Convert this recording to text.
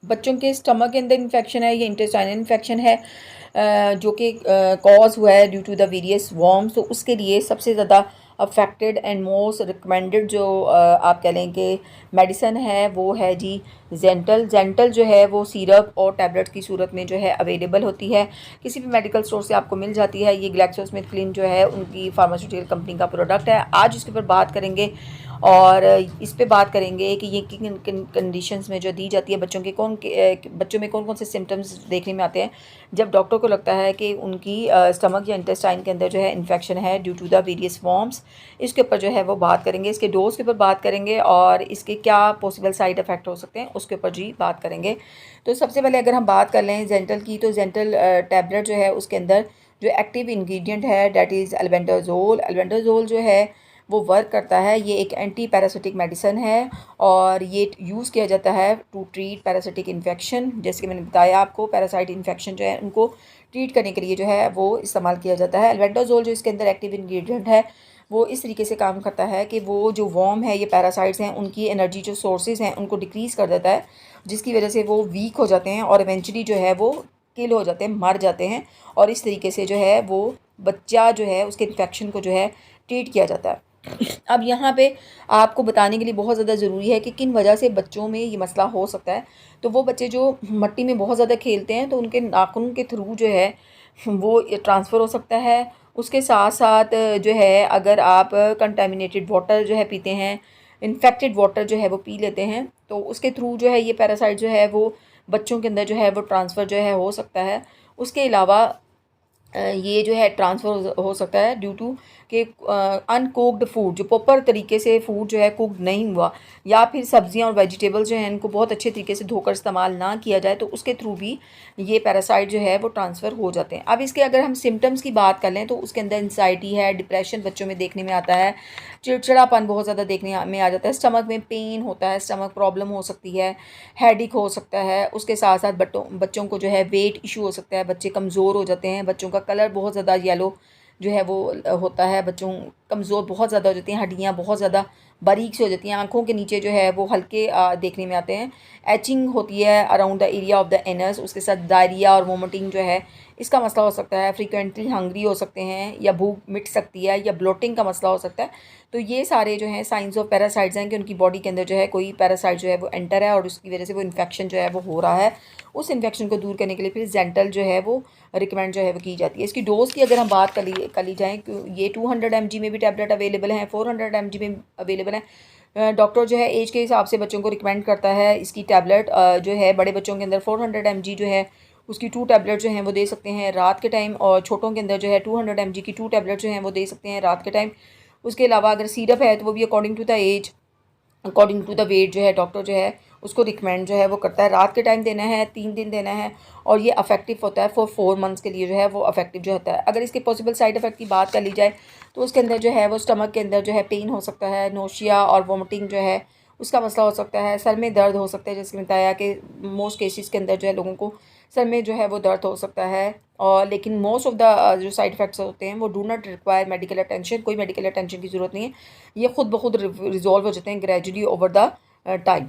बच्चों के स्टमक के अंदर इन्फेक्शन है या इंटेस्टाइनल इन्फेक्शन है जो कि कॉज हुआ है due to the various worms, तो उसके लिए सबसे ज़्यादा अफेक्टेड एंड मोस्ट रिकमेंडेड जो आप कह लें कि मेडिसन है वो है जी जेंटल जो है वो सिरप और टैबलेट की सूरत में जो है अवेलेबल होती है, किसी भी मेडिकल स्टोर से आपको मिल जाती है। ये ग्लैक्सोस्मिथक्लाइन जो है उनकी फार्मास्यूटिकल कंपनी का प्रोडक्ट है। आज इसके ऊपर बात करेंगे और इस पे बात करेंगे कि ये किन किन कंडीशंस में जो दी जाती है, बच्चों में कौन कौन से सिम्टम्स देखने में आते हैं जब डॉक्टर को लगता है कि उनकी स्टमक या इंटेस्टाइन के अंदर जो है इन्फेक्शन है due to the various forms. इसके ऊपर जो है वो बात करेंगे, इसके डोज के ऊपर बात करेंगे और इसके क्या पॉसिबल साइड इफ़ेक्ट हो सकते हैं उसके ऊपर जी बात करेंगे। तो सबसे पहले अगर हम बात कर लें जेंटल की, तो जेंटल टैबलेट जो है उसके अंदर जो एक्टिव इंग्रेडिएंट है डैट इज़ अल्बेंडाजोल। अल्बेंडाजोल जो है वो वर्क करता है, ये एक एंटी पैरासिटिक मेडिसन है और ये यूज़ किया जाता है टू ट्रीट पैरासिटिक इन्फेक्शन। जैसे कि मैंने बताया आपको, पैरासाइट इन्फेक्शन जो है उनको ट्रीट करने के लिए जो है वो इस्तेमाल किया जाता है। अल्बेंडाजोल जो इसके अंदर एक्टिव इंग्रेडिएंट है वो इस तरीके से काम करता है कि वो जो वॉर्म है, ये पैरासाइट्स हैं, उनकी एनर्जी जो सोर्सेज हैं उनको डिक्रीज़ कर देता है, जिसकी वजह से वो वीक हो जाते हैं और इवेंचुअली जो है वो किल हो जाते हैं, मर जाते हैं। और इस तरीके से जो है वो बच्चा जो है उसके इन्फेक्शन को जो है ट्रीट किया जाता है। अब यहाँ पे आपको बताने के लिए बहुत ज़्यादा ज़रूरी है कि किन वजह से बच्चों में ये मसला हो सकता है। तो वो बच्चे जो मिट्टी में बहुत ज़्यादा खेलते हैं तो उनके नाखून के थ्रू जो है वो ट्रांसफ़र हो सकता है। उसके साथ साथ जो है अगर आप कंटामिनेटेड वाटर जो है पीते हैं, इन्फेक्टेड वाटर जो है वो पी लेते हैं, तो उसके थ्रू जो है ये पैरासाइट जो है वो बच्चों के अंदर जो है वो ट्रांसफ़र जो है हो सकता है। उसके अलावा ये जो है ट्रांसफ़र हो सकता है ड्यू टू कि अनकुक्ड फूड, जो प्रॉपर तरीके से फूड जो है कुक नहीं हुआ, या फिर सब्जियां और वेजिटेबल्स जो हैं इनको बहुत अच्छे तरीके से धोकर इस्तेमाल ना किया जाए, तो उसके थ्रू भी ये पैरासाइट जो है वो ट्रांसफ़र हो जाते हैं। अब इसके अगर हम सिम्टम्स की बात कर लें तो उसके अंदर एंजाइटी है, डिप्रेशन बच्चों में देखने में आता है, चिड़चिड़ापन बहुत ज़्यादा देखने में आ जाता है, स्टमक में पेन होता है, स्टमक प्रॉब्लम हो सकती है, हेडेक हो सकता है। उसके साथ साथ बच्चों को जो है वेट इशू हो सकता है, बच्चे कमज़ोर हो जाते हैं, बच्चों का कलर बहुत ज़्यादा येलो जो है वो होता है, बच्चों कमज़ोर बहुत ज़्यादा हो जाती हैं, हड्डियाँ बहुत ज़्यादा बारीक सी हो जाती हैं, आँखों के नीचे जो है वो हल्के देखने में आते हैं, एचिंग होती है around the area of the anus. उसके साथ डायरिया और वोमिटिंग जो है इसका मसला हो सकता है, फ्रीक्वेंटली हंग्री हो सकते हैं या भूख मिट सकती है या ब्लोटिंग का मसला हो सकता है। तो ये सारे जो हैं साइंस ऑफ पैरासाइट्स हैं कि उनकी बॉडी के अंदर जो है कोई पैरासाइट जो है वो एंटर है और उसकी वजह से वो इन्फेक्शन जो है वो हो रहा है। उस इन्फेक्शन को दूर करने के लिए फिर जेंटल जो है वो रिकमेंड जो है वो की जाती है। इसकी डोज़ की अगर हम बात कर ली जाए, ये 200 mg में भी टैबलेट अवेलेबल हैं, 400 mg में अवेलेबल है। डॉक्टर जो है एज के हिसाब से बच्चों को रिकमेंड करता है इसकी टैबलेट जो है बड़े बच्चों के अंदर 400 mg जो है उसकी 2 टैबलेट जो हैं वो दे सकते हैं रात के टाइम, और छोटों के अंदर जो है 200 mg की 2 टैबलेट जो हैं वो दे सकते हैं रात के टाइम। उसके अलावा अगर सिरप है तो वो भी according to the age, according to the weight जो है डॉक्टर जो है उसको रिकमेंड जो है वो करता है। रात के टाइम देना है, 3 दिन देना है, और ये अफेक्टिव होता है फॉर 4 मंथ्स के लिए जो है वो अफेक्टिव जो होता है। अगर इसके पॉसिबल साइड इफ़ेक्ट की बात कर ली जाए तो उसके अंदर जो है वो स्टमक के अंदर जो है पेन हो सकता है, नोशिया और वोमिटिंग जो है उसका मसला हो सकता है, सर में दर्द हो सकता है, जैसे बताया कि मोस्ट केसेस के अंदर जो है लोगों को सर में जो है वो दर्द हो सकता है। और लेकिन मोस्ट ऑफ द जो साइड इफ़ेक्ट्स होते हैं वो do not require medical attention, कोई मेडिकल अटेंशन की ज़रूरत नहीं है, ये खुद ब खुद रिजॉल्व हो जाते हैं ग्रेजुअली ओवर द टाइम।